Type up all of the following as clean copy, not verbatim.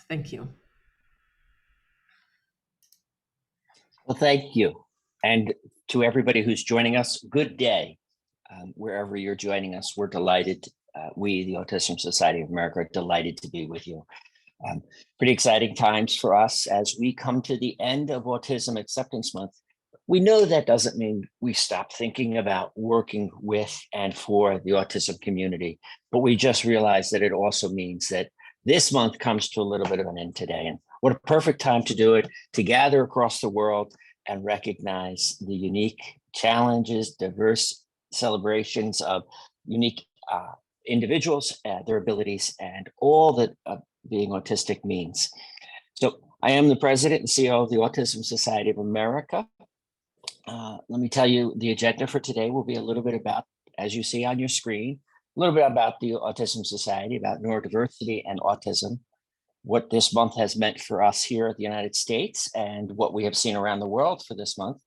Thank you. Well, thank you. And to everybody who's joining us, good day. Wherever you're joining us, we're delighted. We, the Autism Society of America, are delighted to be with you. Pretty exciting times for us as we come to the end of Autism Acceptance Month. We know that doesn't mean we stop thinking about working with and for the autism community, but we just realize that it also means that this month comes to a little bit of an end today. And what a perfect time to do it, to gather across the world and recognize the unique challenges, diverse celebrations of unique individuals, their abilities, and all that being autistic means. So I am the president and CEO of the Autism Society of America. Let me tell you, the agenda for today will be a little bit about, as you see on your screen, a little bit about the Autism Society, about neurodiversity and autism, what this month has meant for us here at the United States, and what we have seen around the world for this month.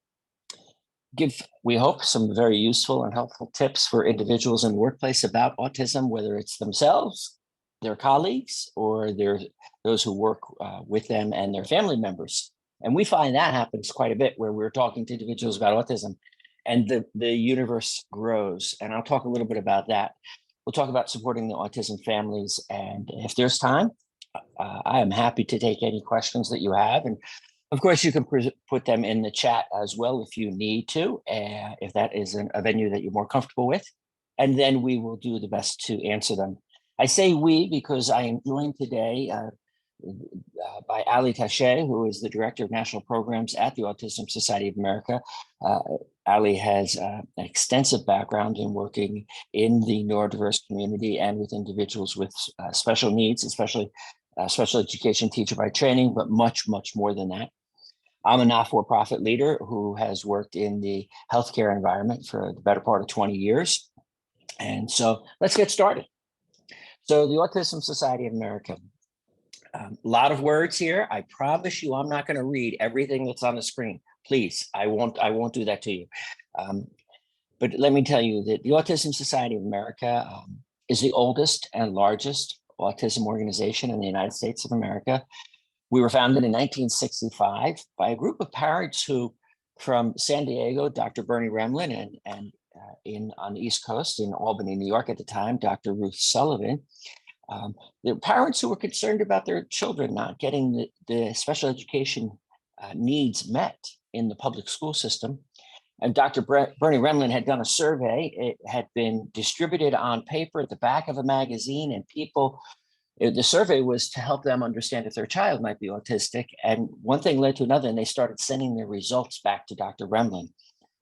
Give, we hope, some very useful and helpful tips for individuals in the workplace about autism, whether it's themselves, their colleagues, or those who work with them and their family members. And we find that happens quite a bit where we're talking to individuals about autism and the universe grows. And I'll talk a little bit about that. We'll talk about supporting the autism families. And if there's time, I am happy to take any questions that you have. And of course, you can put them in the chat as well if you need to, if that is a venue that you're more comfortable with. And then we will do the best to answer them. I say we because I am joined today by Ali Taché, who is the Director of National Programs at the Autism Society of America. Ali has an extensive background in working in the neurodiverse community and with individuals with special needs, especially special education teacher by training, but much, much more than that. I'm a not-for-profit leader who has worked in the healthcare environment for the better part of 20 years. And so let's get started. So the Autism Society of America, a lot of words here. I promise you, I'm not going to read everything that's on the screen. Please, I won't do that to you. But let me tell you that the Autism Society of America is the oldest and largest autism organization in the United States of America. We were founded in 1965 by a group of parents who, from San Diego, Dr. Bernie Remlin, and on the East Coast in Albany, New York at the time, Dr. Ruth Sullivan. The parents who were concerned about their children not getting the special education needs met in the public school system. And Dr. Bernie Remlin had done a survey. It had been distributed on paper at the back of a magazine, and the survey was to help them understand if their child might be autistic. And one thing led to another, and they started sending their results back to Dr. Remlin,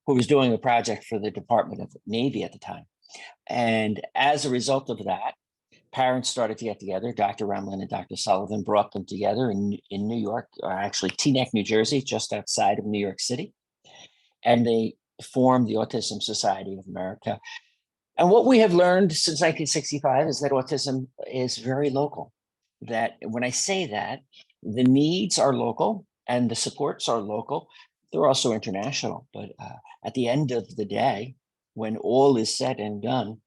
who was doing a project for the Department of Navy at the time. And as a result of that, parents started to get together. Dr. Remlin and Dr. Sullivan brought them together in New York, or actually Teaneck, New Jersey, just outside of New York City. And they formed the Autism Society of America. And what we have learned since 1965 is that autism is very local. That when I say that, the needs are local and the supports are local. They're also international. But at the end of the day, when all is said and done,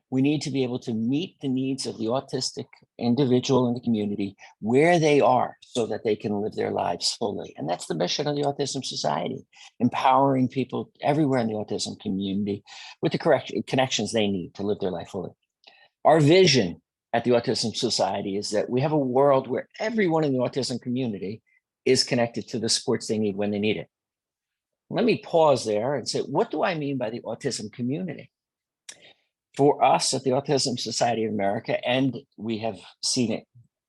we need to be able to meet the needs of the autistic individual in the community where they are so that they can live their lives fully. And that's the mission of the Autism Society, empowering people everywhere in the autism community with the correct connections they need to live their life fully. Our vision at the Autism Society is that we have a world where everyone in the autism community is connected to the supports they need when they need it. Let me pause there and say, what do I mean by the autism community? For us at the Autism Society of America, and we have seen it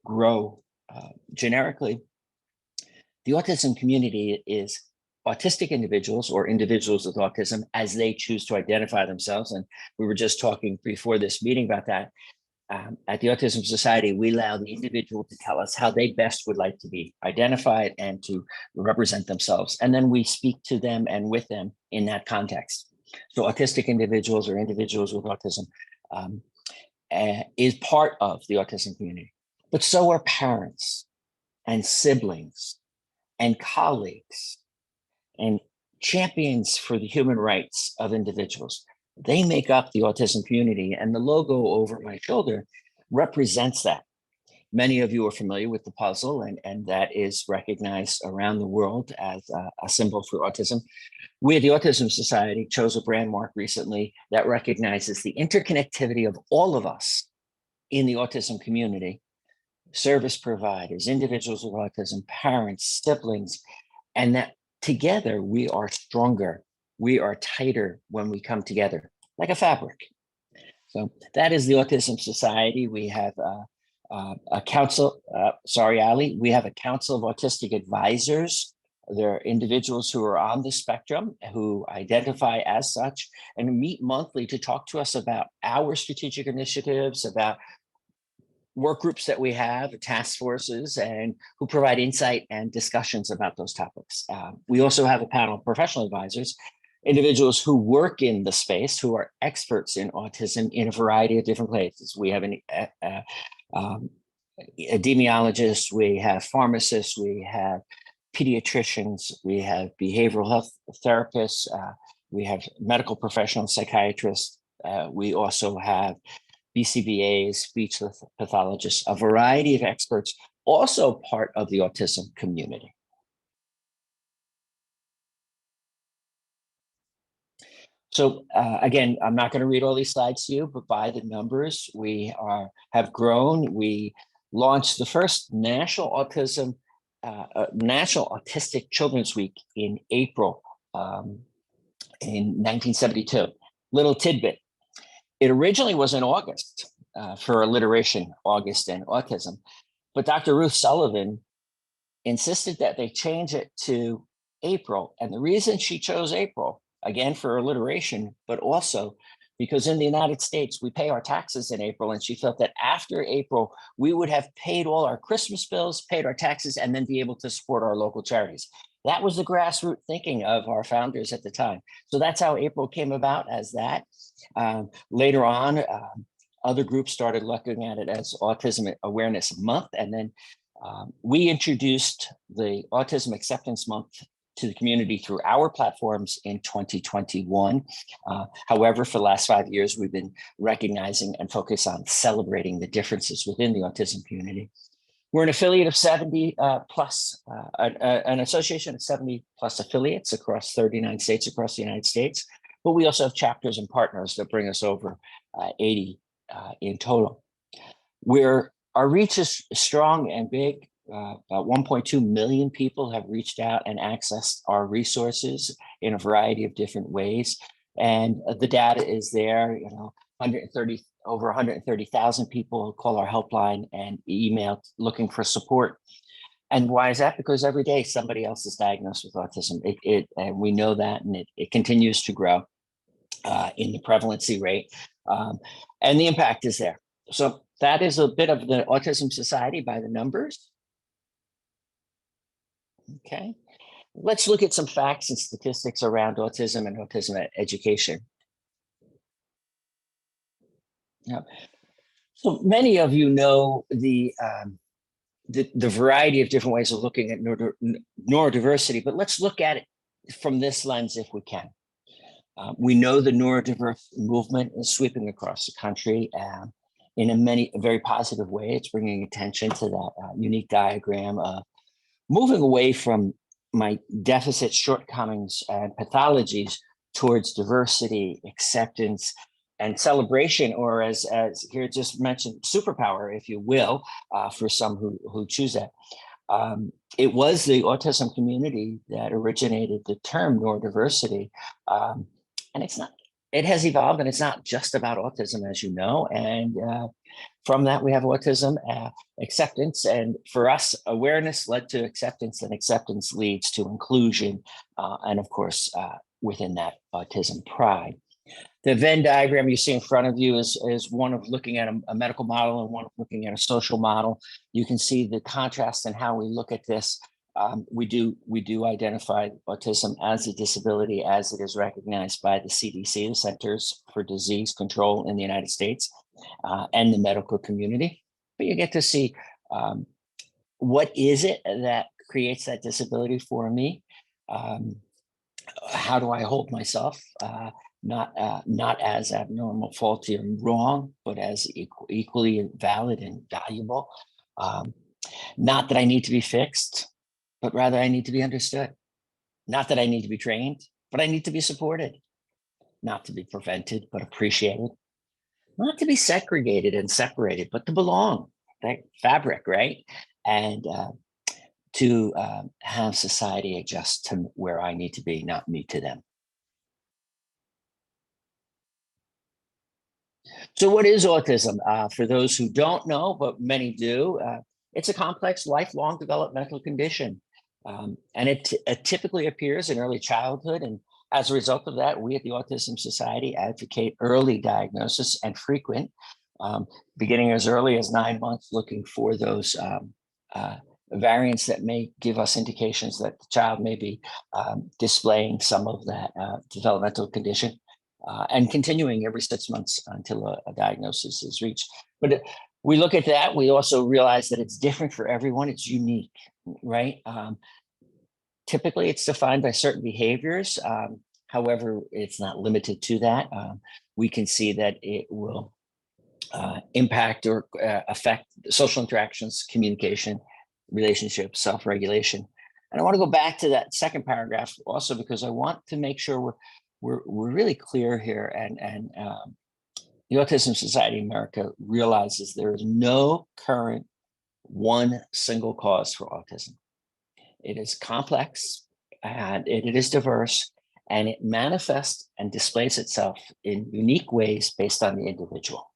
grow generically, the autism community is autistic individuals or individuals with autism as they choose to identify themselves. And we were just talking before this meeting about that. At the Autism Society, we allow the individual to tell us how they best would like to be identified and to represent themselves. And then we speak to them and with them in that context. So autistic individuals or individuals with autism is part of the autism community, but so are parents and siblings and colleagues and champions for the human rights of individuals. They make up the autism community, and the logo over my shoulder represents that. Many of you are familiar with the puzzle, and that is recognized around the world as a symbol for autism. We at the Autism Society chose a brand mark recently that recognizes the interconnectivity of all of us in the autism community: service providers, individuals with autism, parents, siblings, and that together we are stronger, we are tighter when we come together, like a fabric. So that is the Autism Society. We have a council, sorry, Ali, we have a council of autistic advisors. They're individuals who are on the spectrum, who identify as such, and meet monthly to talk to us about our strategic initiatives, about work groups that we have, task forces, and who provide insight and discussions about those topics. We also have a panel of professional advisors, individuals who work in the space, who are experts in autism in a variety of different places. We have an epidemiologists, we have pharmacists, we have pediatricians, we have behavioral health therapists, we have medical professionals, psychiatrists. We also have BCBAs, speech pathologists, a variety of experts, also part of the autism community. So again, I'm not going to read all these slides to you, but by the numbers, we have grown. We launched the first National Autistic Children's Week in April in 1972. Little tidbit. It originally was in August for alliteration, August and autism. But Dr. Ruth Sullivan insisted that they change it to April. And the reason she chose April, again, for alliteration, but also because in the United States, we pay our taxes in April. And she felt that after April, we would have paid all our Christmas bills, paid our taxes, and then be able to support our local charities. That was the grassroots thinking of our founders at the time. So that's how April came about, as that. Later on, other groups started looking at it as Autism Awareness Month. And then we introduced the Autism Acceptance Month to the community through our platforms in 2021. However, for the last 5 years, we've been recognizing and focused on celebrating the differences within the autism community. We're an affiliate of 70 plus, an association of 70 plus affiliates across 39 states across the United States. But we also have chapters and partners that bring us over 80 in total. Our reach is strong and big. About 1.2 million people have reached out and accessed our resources in a variety of different ways. And the data is there, over 130,000 people call our helpline and email looking for support. And why is that? Because every day somebody else is diagnosed with autism. And we know that, and it continues to grow in the prevalency rate. And the impact is there. So that is a bit of the Autism Society by the numbers. Okay, let's look at some facts and statistics around autism and autism education. Now, so many of you know the variety of different ways of looking at neurodiversity, but let's look at it from this lens if we can. We know the neurodiverse movement is sweeping across the country in a very positive way. It's bringing attention to that unique diagram of moving away from my deficits, shortcomings, and pathologies towards diversity, acceptance, and celebration, or as here just mentioned, superpower, if you will, for some who choose that. It was the autism community that originated the term neurodiversity, and it has evolved, and it's not just about autism, as you know. And from that, we have autism acceptance. And for us, awareness led to acceptance, and acceptance leads to inclusion. And of course, within that, autism pride. The Venn diagram you see in front of you is one of looking at a medical model and one of looking at a social model. You can see the contrast in how we look at this. We do identify autism as a disability as it is recognized by the CDC, the Centers for Disease Control in the United States, and the medical community. But you get to see what is it that creates that disability for me? How do I hold myself? Not as abnormal, faulty, or wrong, but as equally valid and valuable. Um, Not that I need to be fixed, but rather I need to be understood. Not that I need to be trained, but I need to be supported. Not to be prevented, but appreciated. Not to be segregated and separated, but to belong. That fabric, right? And to have society adjust to where I need to be, not me to them. So, what is autism? For those who don't know, but many do, it's a complex, lifelong developmental condition. And it typically appears in early childhood. And as a result of that, we at the Autism Society advocate early diagnosis and frequent, um, beginning as early as 9 months, looking for those uh, variants that may give us indications that the child may be displaying some of that developmental condition and continuing every 6 months until a diagnosis is reached. But we look at that, we also realize that it's different for everyone, it's unique, right? Typically, it's defined by certain behaviors. However, it's not limited to that. We can see that it will impact or affect social interactions, communication, relationships, self-regulation. And I want to go back to that second paragraph also because I want to make sure we're really clear here. And the Autism Society of America realizes there is no current one single cause for autism. It is complex and it is diverse, and it manifests and displays itself in unique ways based on the individual.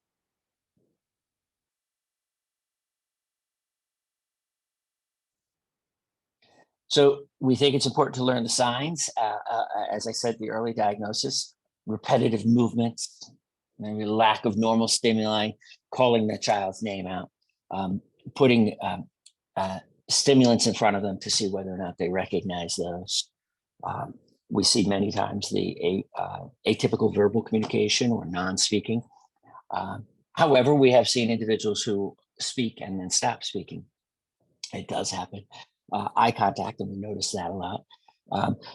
So we think it's important to learn the signs. As I said, the early diagnosis, repetitive movements, maybe lack of normal stimuli, calling the child's name out, putting uh, stimulants in front of them to see whether or not they recognize those. Um, we see many times the atypical verbal communication or non-speaking. However, we have seen individuals who speak and then stop speaking. It does happen. Eye contact, and we notice that a lot.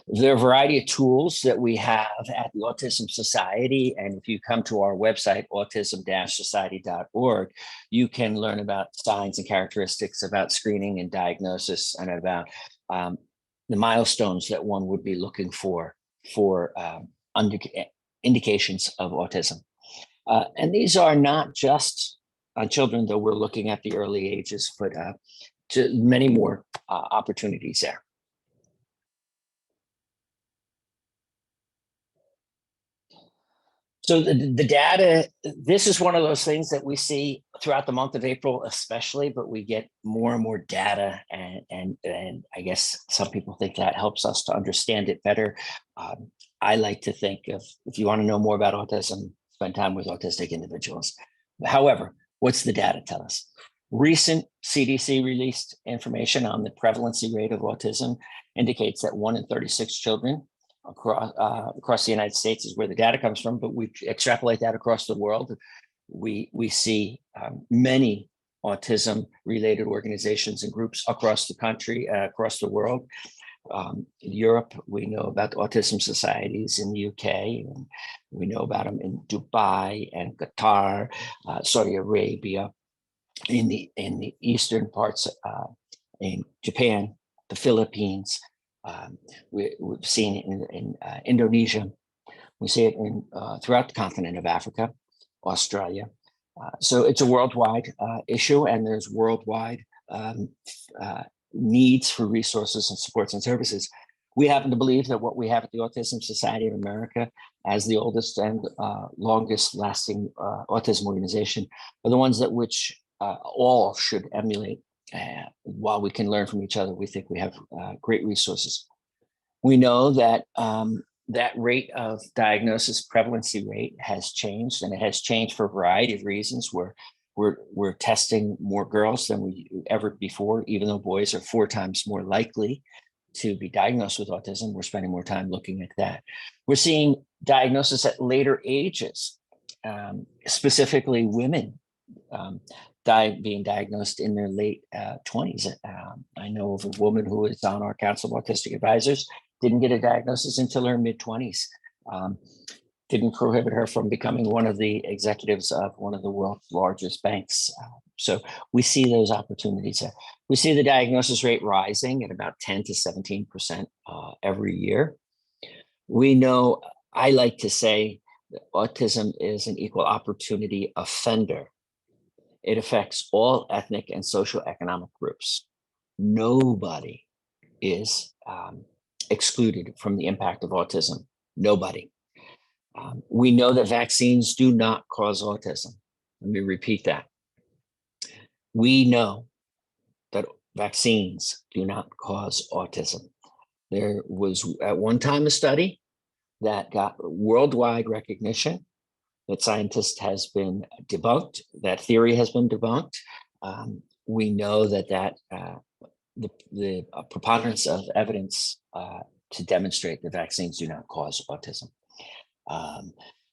There are a variety of tools that we have at the Autism Society. And if you come to our website, autism-society.org, you can learn about signs and characteristics, about screening and diagnosis, and about the milestones that one would be looking for indications of autism. And these are not just on children, though we're looking at the early ages, but to many more opportunities there. So the data, this is one of those things that we see throughout the month of April, especially, but we get more and more data, and I guess some people think that helps us to understand it better. I like to think of, if you want to know more about autism, spend time with autistic individuals. However, what's the data tell us? Recent CDC released information on the prevalency rate of autism indicates that 1 in 36 children across the United States is where the data comes from, but we extrapolate that across the world. We see many autism-related organizations and groups across the country, across the world. In Europe, we know about autism societies in the UK, and we know about them in Dubai and Qatar, Saudi Arabia, in the eastern parts, in Japan, the Philippines. We've seen it in Indonesia. We see it in throughout the continent of Africa, Australia. So it's a worldwide issue, and there's worldwide needs for resources and supports and services. We happen to believe that what we have at the Autism Society of America as the oldest and longest lasting autism organization are the ones that which all should emulate. While we can learn from each other, we think we have great resources. We know that that rate of diagnosis prevalency rate has changed, and it has changed for a variety of reasons. We're testing more girls than we ever before, even though boys are 4 times more likely to be diagnosed with autism. We're spending more time looking at that. We're seeing diagnosis at later ages, specifically women being diagnosed in their late 20s. I know of a woman who is on our Council of Autistic Advisors, didn't get a diagnosis until her mid-20s. Didn't prohibit her from becoming one of the executives of one of the world's largest banks. So we see those opportunities there. We see the diagnosis rate rising at about 10 to 17% every year. We know, I like to say that autism is an equal opportunity offender. It affects all ethnic and socioeconomic groups. Nobody is excluded from the impact of autism. Nobody. We know that vaccines do not cause autism. Let me repeat that. We know that vaccines do not cause autism. There was at one time a study that got worldwide recognition. That scientist has been debunked. That theory has been debunked. We know that the preponderance of evidence to demonstrate that vaccines do not cause autism.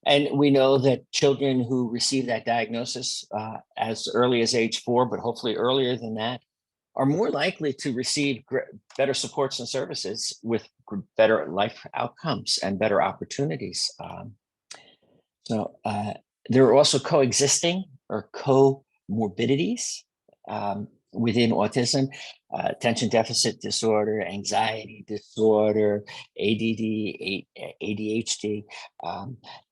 And we know that children who receive that diagnosis as early as age 4, but hopefully earlier than that, are more likely to receive better supports and services with better life outcomes and better opportunities. So there are also coexisting or comorbidities within autism, attention deficit disorder, anxiety disorder, ADD, ADHD,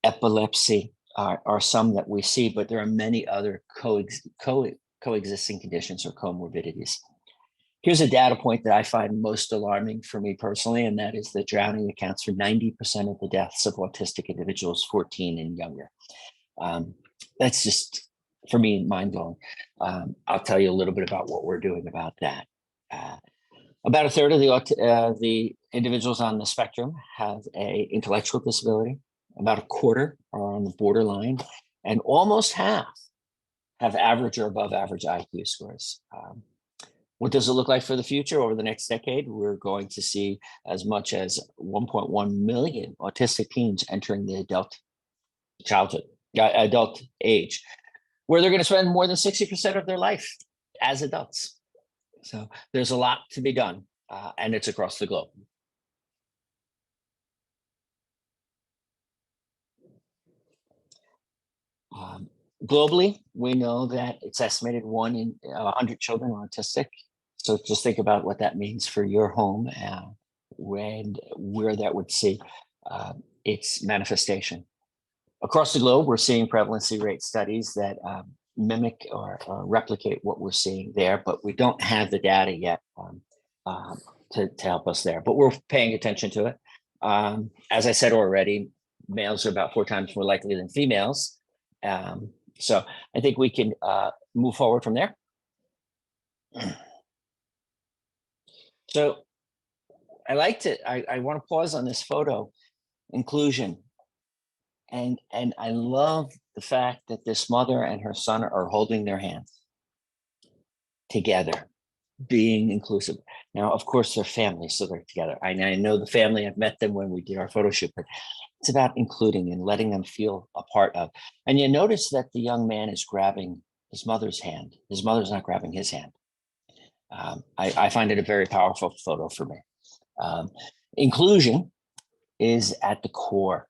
epilepsy are some that we see, but there are many other coexisting conditions or comorbidities. Here's a data point that I find most alarming for me personally, and that is that drowning accounts for 90% of the deaths of autistic individuals 14 and younger. That's just, for me, mind-blowing. I'll tell you a little bit about what we're doing about that. About a third of the individuals on the spectrum have an intellectual disability. About a quarter are on the borderline, and almost half have average or above average IQ scores. What does it look like for the future? Over the next decade, we're going to see as much as 1.1 million autistic teens entering the adult age, where they're going to spend more than 60% of their life as adults. So there's a lot to be done, and it's across the globe. Globally, we know that it's estimated 1 in 100 children are autistic. So just think about what that means for your home and where that would see its manifestation. Across the globe, we're seeing prevalency rate studies that mimic or replicate what we're seeing there, but we don't have the data yet to help us there. But we're paying attention to it. As I said already, males are about 4 times more likely than females. So I think we can move forward from there. So I want to pause on this photo, inclusion. And I love the fact that this mother and her son are holding their hands together, being inclusive. Now, of course, they're family, so they're together. I know the family, I've met them when we did our photo shoot, but it's about including and letting them feel a part of. And you notice that the young man is grabbing his mother's hand. His mother's not grabbing his hand. I find it a very powerful photo for me. Inclusion is at the core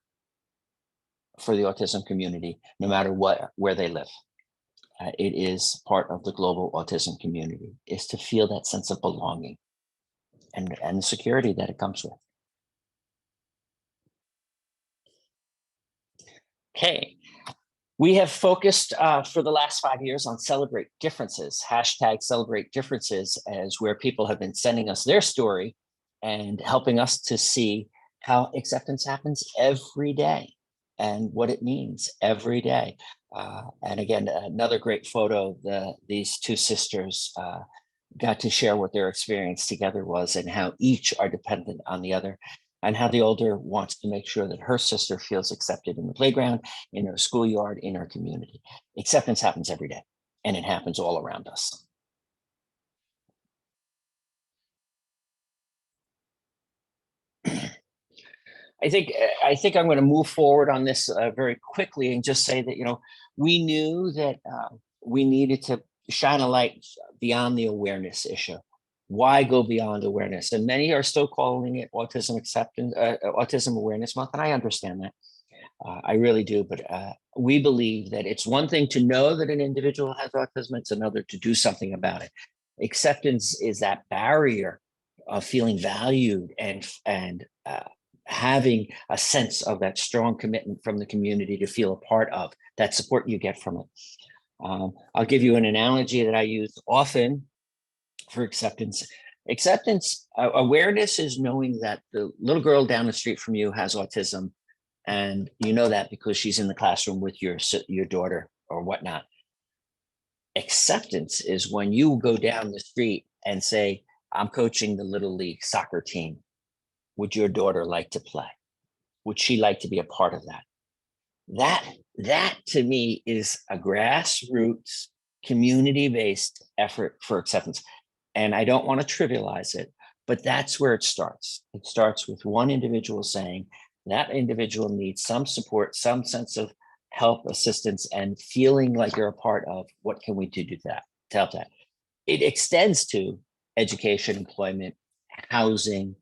for the autism community, no matter where they live. It is part of the global autism community, is to feel that sense of belonging and the security that it comes with. Okay, we have focused for the last 5 years on Celebrate Differences, #CelebrateDifferences, as where people have been sending us their story and helping us to see how acceptance happens every day and what it means every day. And again, another great photo, these 2 sisters got to share what their experience together was and how each are dependent on the other, and how the older wants to make sure that her sister feels accepted in the playground, in her schoolyard, in her community. Acceptance happens every day, and it happens all around us. I think I'm going to move forward on this very quickly and just say that, we knew that we needed to shine a light beyond the awareness issue. Why go beyond awareness? And many are still calling it Autism Awareness Month, and I understand that. I really do. But we believe that it's one thing to know that an individual has autism, it's another to do something about it. Acceptance is that barrier of feeling valued and having a sense of that strong commitment from the community to feel a part of that support you get from it. I'll give you an analogy that I use often for acceptance. Acceptance, awareness is knowing that the little girl down the street from you has autism, and you know that because she's in the classroom with your daughter or whatnot. Acceptance is when you go down the street and say, I'm coaching the little league soccer team. Would your daughter like to play? Would she like to be a part of that? That to me is a grassroots, community-based effort for acceptance. And I don't want to trivialize it, but that's where it starts. It starts with one individual saying that individual needs some support, some sense of help, assistance, and feeling like you're a part of what can we do to help that. It extends to education, employment, housing,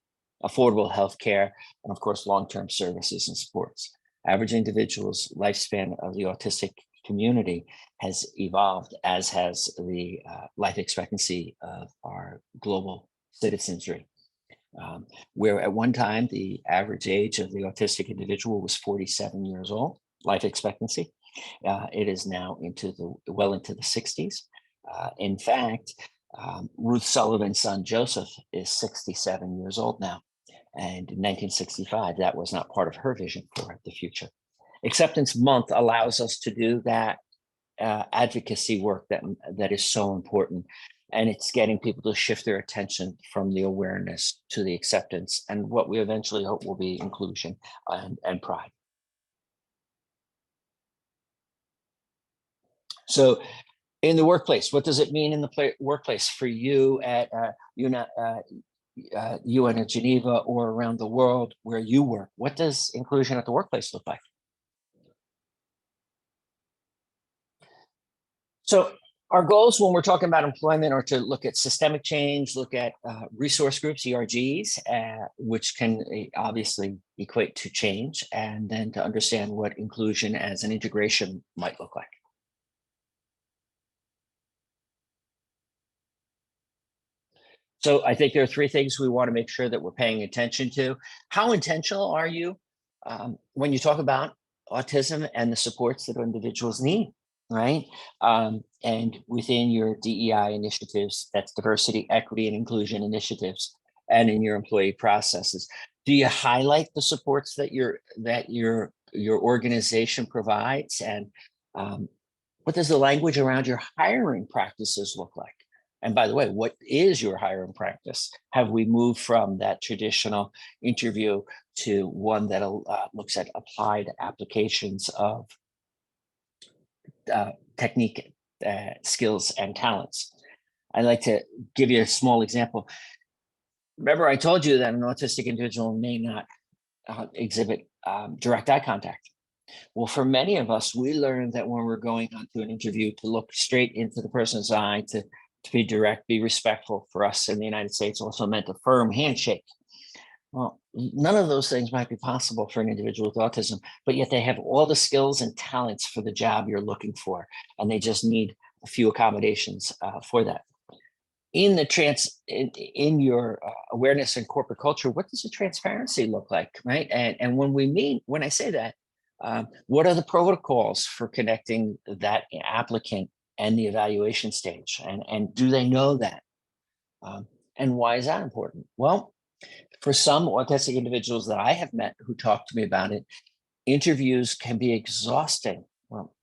affordable health care, and of course, long-term services and supports. Average individual's lifespan of the autistic community has evolved, as has the life expectancy of our global citizenry. Where at one time, the average age of the autistic individual was 47 years old, life expectancy. It is now well into the 60s. In fact, Ruth Sullivan's son, Joseph, is 67 years old now. And in 1965, that was not part of her vision for the future. Acceptance Month allows us to do that advocacy work that is so important. And it's getting people to shift their attention from the awareness to the acceptance and what we eventually hope will be inclusion and pride. So in the workplace, what does it mean in the workplace for you at UN at Geneva or around the world where you work? What does inclusion at the workplace look like? So our goals when we're talking about employment are to look at systemic change, look at resource groups, ERGs, which can obviously equate to change, and then to understand what inclusion as an integration might look like. So I think there are three things we want to make sure that we're paying attention to. How intentional are you when you talk about autism and the supports that individuals need, right? And within your DEI initiatives, that's diversity, equity, and inclusion initiatives, and in your employee processes, do you highlight the supports that your organization provides? And what does the language around your hiring practices look like? And by the way, what is your hiring practice? Have we moved from that traditional interview to one that looks at applied applications of technique, skills, and talents? I'd like to give you a small example. Remember, I told you that an autistic individual may not exhibit direct eye contact. Well, for many of us, we learned that when we're going onto an interview to look straight into the person's eye, to be direct, be respectful. For us in the United States also meant a firm handshake. Well, none of those things might be possible for an individual with autism, but yet they have all the skills and talents for the job you're looking for, and they just need a few accommodations for that. In your awareness and corporate culture, what does the transparency look like, right? And when I say that, what are the protocols for connecting that applicant and the evaluation stage? And do they know that? And why is that important? Well, for some autistic individuals that I have met who talk to me about it, interviews can be exhausting. Well,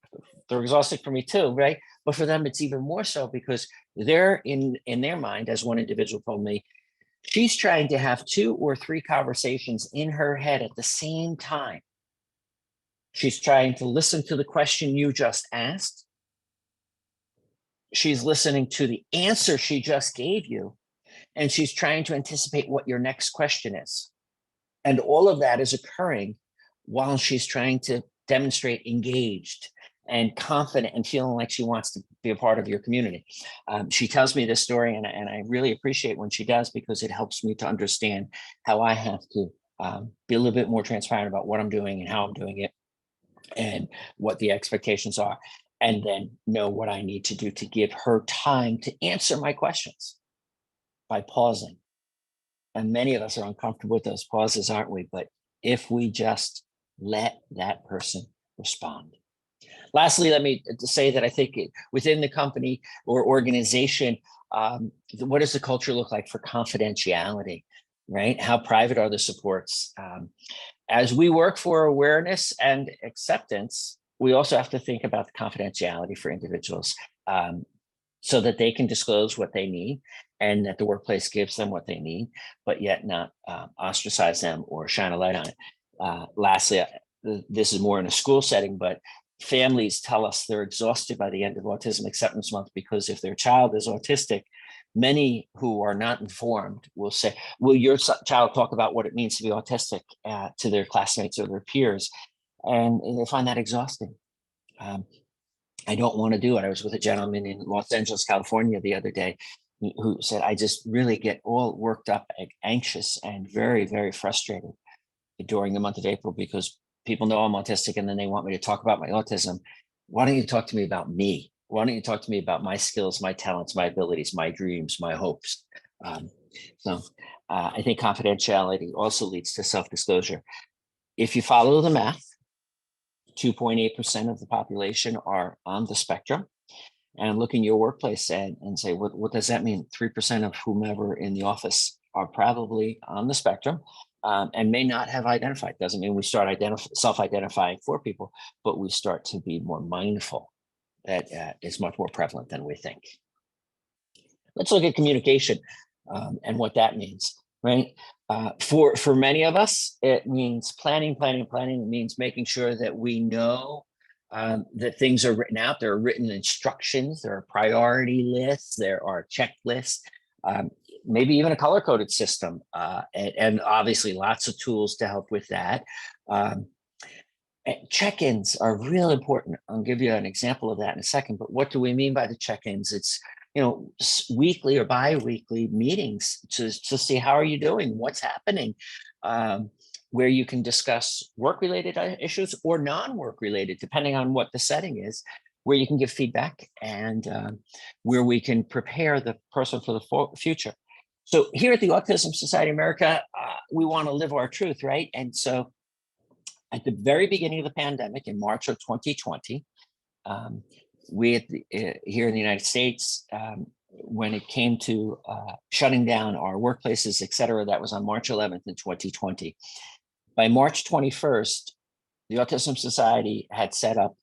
they're exhausting for me too, right? But for them, it's even more so because they're in their mind, as one individual told me, she's trying to have 2 or 3 conversations in her head at the same time. She's trying to listen to the question you just asked. She's listening to the answer she just gave you, and she's trying to anticipate what your next question is. And all of that is occurring while she's trying to demonstrate engaged and confident and feeling like she wants to be a part of your community. She tells me this story, and I really appreciate when she does, because it helps me to understand how I have to be a little bit more transparent about what I'm doing and how I'm doing it. and what the expectations are, and then know what I need to do to give her time to answer my questions by pausing. And many of us are uncomfortable with those pauses, aren't we? But if we just let that person respond. Lastly, let me say that I think within the company or organization, what does the culture look like for confidentiality, right? How private are the supports? As we work for awareness and acceptance, we also have to think about the confidentiality for individuals, so that they can disclose what they need and that the workplace gives them what they need, but yet not ostracize them or shine a light on it. Lastly, this is more in a school setting, but families tell us they're exhausted by the end of Autism Acceptance Month, because if their child is autistic, many who are not informed will say, will your child talk about what it means to be autistic to their classmates or their peers? And they find that exhausting. I don't want to do it. I was with a gentleman in Los Angeles, California the other day who said, I just really get all worked up, anxious, and very, very frustrated during the month of April because people know I'm autistic and then they want me to talk about my autism. Why don't you talk to me about me? Why don't you talk to me about my skills, my talents, my abilities, my dreams, my hopes? I think confidentiality also leads to self-disclosure. If you follow the math, 2.8% of the population are on the spectrum. And look in your workplace and say, what does that mean? 3% of whomever in the office are probably on the spectrum and may not have identified. Doesn't mean we start self-identifying for people, but we start to be more mindful that is much more prevalent than we think. Let's look at communication and what that means, right? For many of us, it means planning. It means making sure that we know that things are written out. There are written instructions, there are priority lists, there are checklists, maybe even a color-coded system, and obviously lots of tools to help with that. Check-ins are real important. I'll give you an example of that in a second, but what do we mean by the check-ins? It's weekly or bi-weekly meetings to see how are you doing, what's happening, where you can discuss work-related issues or non-work related, depending on what the setting is, where you can give feedback and where we can prepare the person for the future. So here at the Autism Society of America, we want to live our truth, right? And so at the very beginning of the pandemic in March of 2020, we here in the United States, when it came to shutting down our workplaces, et cetera, that was on March 11th in 2020. By March 21st, the Autism Society had set up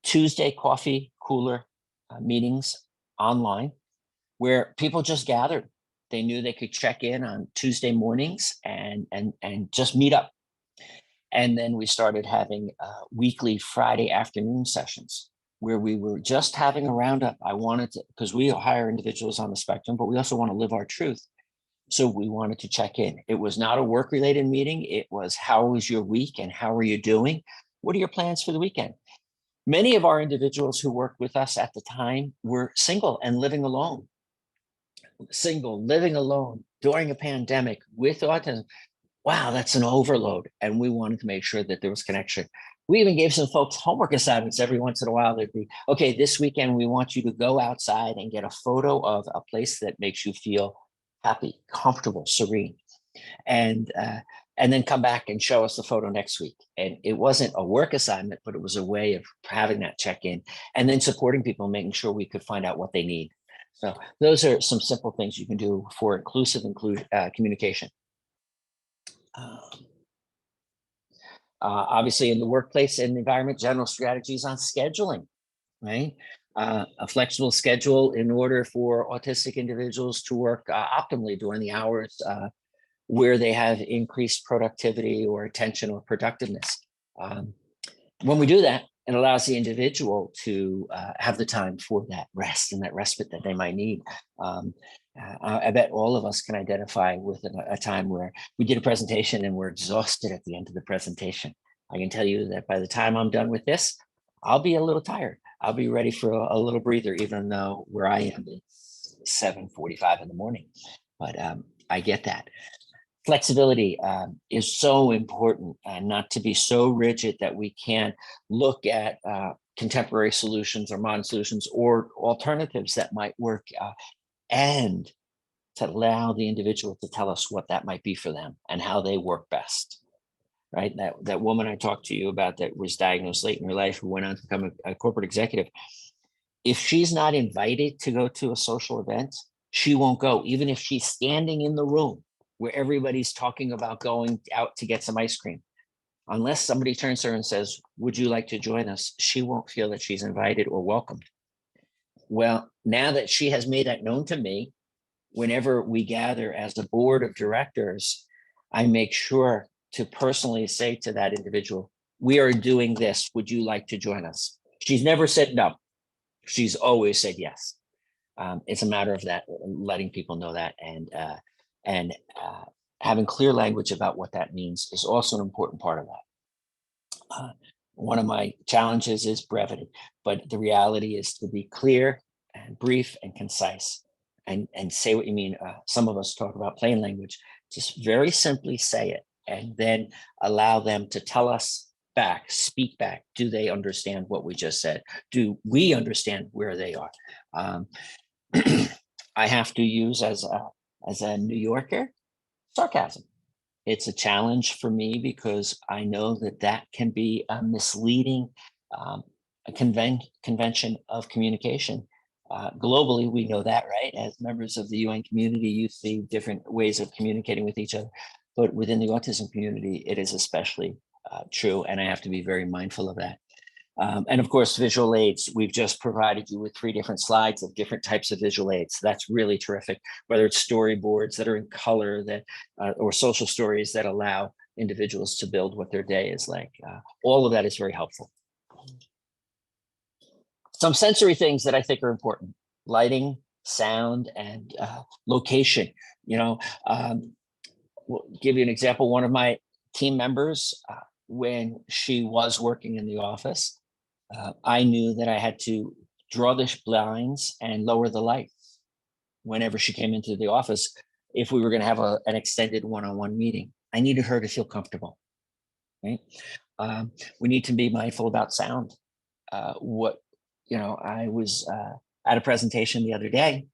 Tuesday coffee cooler meetings online where people just gathered. They knew they could check in on Tuesday mornings and just meet up. And then we started having weekly Friday afternoon sessions where we were just having a roundup. I wanted to, because we hire individuals on the spectrum, but we also want to live our truth. So we wanted to check in. It was not a work-related meeting. It was, how was your week and how are you doing? What are your plans for the weekend? Many of our individuals who worked with us at the time were single and living alone. Living alone during a pandemic with autism. Wow, that's an overload. And we wanted to make sure that there was connection. We even gave some folks homework assignments every once in a while. There'd be, okay, this weekend we want you to go outside and get a photo of a place that makes you feel happy, comfortable, serene. And then come back and show us the photo next week. And it wasn't a work assignment, but it was a way of having that check-in and then supporting people, making sure we could find out what they need. So those are some simple things you can do for inclusive communication. Obviously, in the workplace and environment, general strategies on scheduling, right? A flexible schedule in order for autistic individuals to work optimally during the hours where they have increased productivity or attention or productiveness. When we do that, it allows the individual to have the time for that rest and that respite that they might need. I bet all of us can identify with a time where we did a presentation and we're exhausted at the end of the presentation. I can tell you that by the time I'm done with this, I'll be a little tired. I'll be ready for a little breather, even though where I am, it's 7:45 in the morning. But I get that. Flexibility is so important, and not to be so rigid that we can't look at contemporary solutions or modern solutions or alternatives that might work, and to allow the individual to tell us what that might be for them and how they work best. Right? That woman I talked to you about that was diagnosed late in her life, who went on to become a corporate executive. If she's not invited to go to a social event, she won't go, even if she's standing in the room where everybody's talking about going out to get some ice cream. Unless somebody turns to her and says, "Would you like to join us?" she won't feel that she's invited or welcomed. Well, now that she has made that known to me, whenever we gather as a board of directors, I make sure to personally say to that individual, "We are doing this. Would you like to join us?" She's never said no. She's always said yes. It's a matter of that, letting people know that, and having clear language about what that means is also an important part of that. One of my challenges is brevity, but the reality is to be clear and brief and concise, and say what you mean. Some of us talk about plain language. Just very simply say it, and then allow them to tell us back, speak back. Do they understand what we just said? Do we understand where they are? I have to use, as a New Yorker, sarcasm. It's a challenge for me because I know that that can be a misleading a convention of communication. Globally, we know that, right? As members of the UN community, you see different ways of communicating with each other. But within the autism community, it is especially true. And I have to be very mindful of that. And of course, visual aids. We've just provided you with 3 different slides of different types of visual aids. That's really terrific, whether it's storyboards that are in color, that or social stories that allow individuals to build what their day is like. All of that is very helpful. Some sensory things that I think are important: lighting, sound, and location. We'll give you an example. One of my team members, when she was working in the office, I knew that I had to draw the blinds and lower the lights whenever she came into the office. If we were going to have an extended one-on-one meeting, I needed her to feel comfortable. Right? We need to be mindful about sound. I was at a presentation the other day,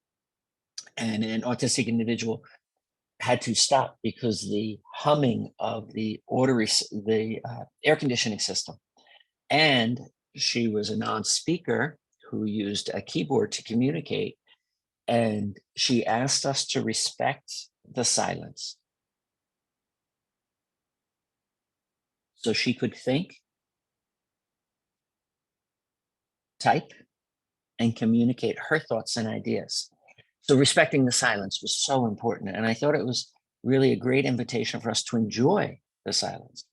and an autistic individual had to stop because the humming of the air conditioning system, and she was a non-speaker who used a keyboard to communicate, and she asked us to respect the silence so she could think, type, and communicate her thoughts and ideas. So respecting the silence was so important, and I thought it was really a great invitation for us to enjoy the silence.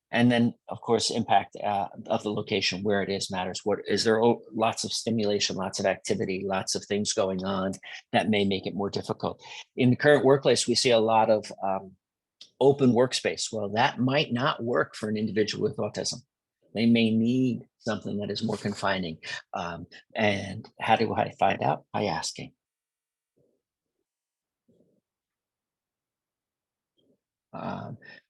And then, of course, impact of the location, where it is, matters. What is there? Lots of stimulation, lots of activity, lots of things going on that may make it more difficult. In the current workplace, we see a lot of open workspace. Well, that might not work for an individual with autism. They may need something that is more confining. And how do I find out? By asking.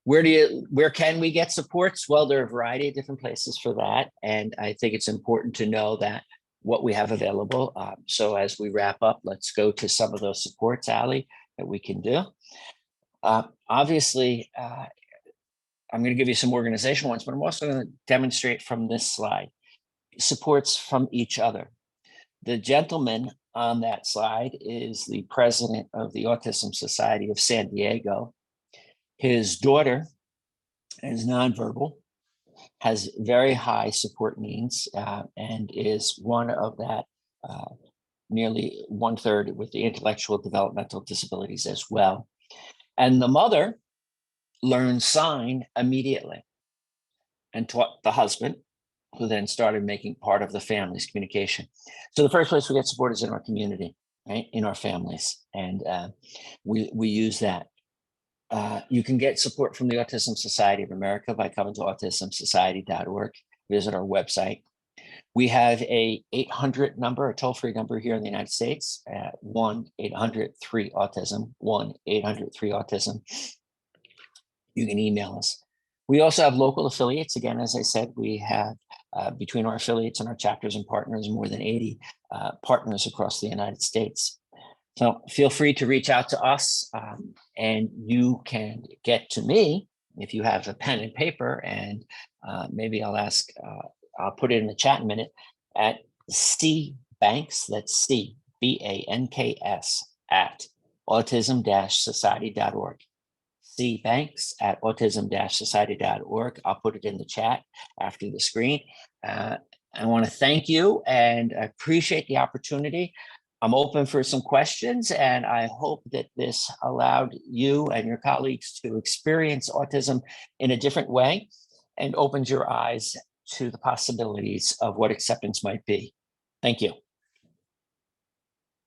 Where can we get supports? Well, there are a variety of different places for that, and I think it's important to know that what we have available. So as we wrap up, let's go to some of those supports, Ali, that we can do. Obviously, I'm going to give you some organizational ones, but I'm also going to demonstrate from this slide supports from each other. The gentleman on that slide is the president of the Autism Society of San Diego. His daughter is nonverbal, has very high support needs, and is one of that nearly 1/3 with the intellectual developmental disabilities as well. And the mother learned sign immediately and taught the husband, who then started making part of the family's communication. So the first place we get support is in our community, right? In our families. And we use that. You can get support from the Autism Society of America by coming to autismsociety.org, visit our website. We have a 800 number, a toll-free number here in the United States at 1-800-3-AUTISM, 1-800-3-AUTISM. You can email us. We also have local affiliates. Again, as I said, we have between our affiliates and our chapters and partners, more than 80 partners across the United States. So feel free to reach out to us, and you can get to me if you have a pen and paper, and maybe I'll put it in the chat in a minute, at cbanks, that's C-B-A-N-K-S, at autism-society.org. cbanks at autism-society.org. I'll put it in the chat after the screen. I want to thank you and I appreciate the opportunity. I'm open for some questions, and I hope that this allowed you and your colleagues to experience autism in a different way and opens your eyes to the possibilities of what acceptance might be. Thank you.